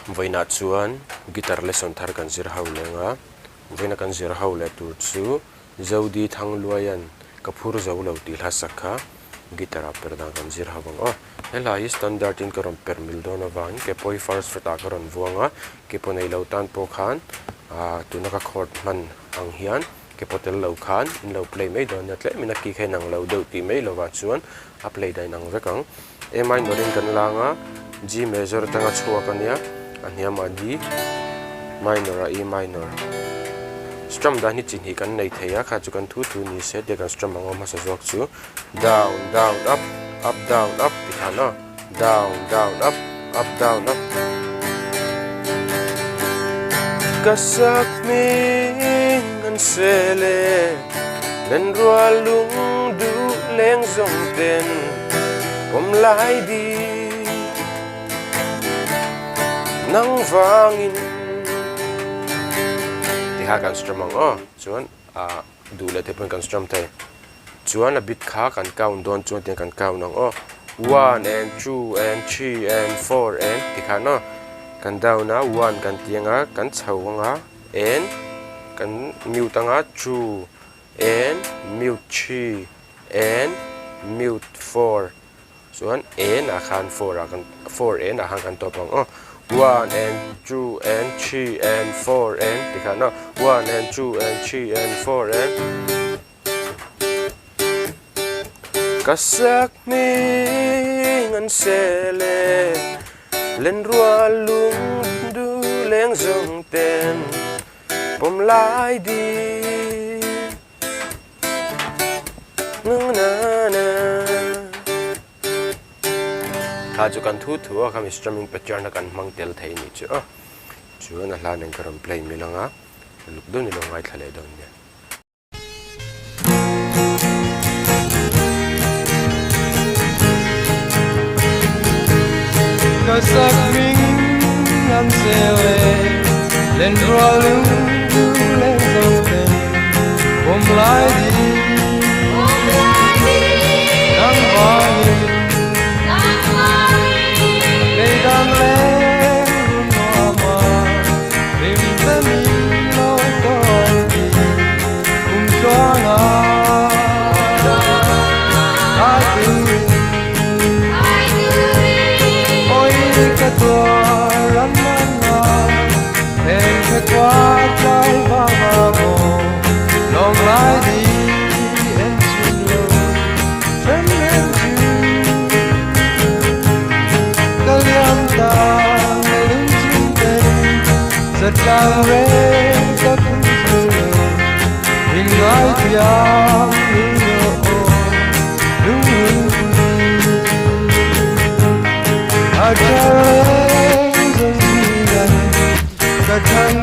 Vaina chuan guitar lesson thar kan zir ho lenga vaina kan zir ho le tur chu ZODI Thangluaia ka phur zo lo ti hla sakha guitar Perhdan kan zir ha bang o helai standard in karon permil dona wang ke poi first freta karon vuanga ke ponei lo tan po khan tunaka chord man ang hian ke potel lo khan in lo play mai don yatle mina ki khenang lo do ti mai lo wa chuan a play dai nang vekang a minor in kan langa G major tanga chhuwa kania aniama D minor E minor strum da ni chin hi kan nei theya kha chu kan thu ni se de kan strum angom ma sa jok chu down down up up down up ti khana down down up up down up kasak min an sele len rualung du leng zong ten om lai di nang vangin ti ha kan strum ang chuan du le te kan strum te chuan a bit kha kan count don chuan te kan count nang 1 and 2 and 3 and 4 and ti kha no kan down na 1 kan tianga kan chhawanga and kan mute anga 2 and mute 3 and mute 4 chuan and a khan 4 a kan 4 and a han kan topang 1 and 2 and 3 and 4 and tikana 1 and 2 and 3 and 4 and kasak mingan sele len rualung du leng zong ten pom lai di na na ha chu kan thu thu kami strumming pattern kan mang tel thei ni chu chu na hlan ang karam play milanga luk do ni lo ngai thale don ne kasak ming nam sele len rolling len zoten bom lai di nang bani Lang ren sa puso ingay tiyang iyong at siya rin sa sinan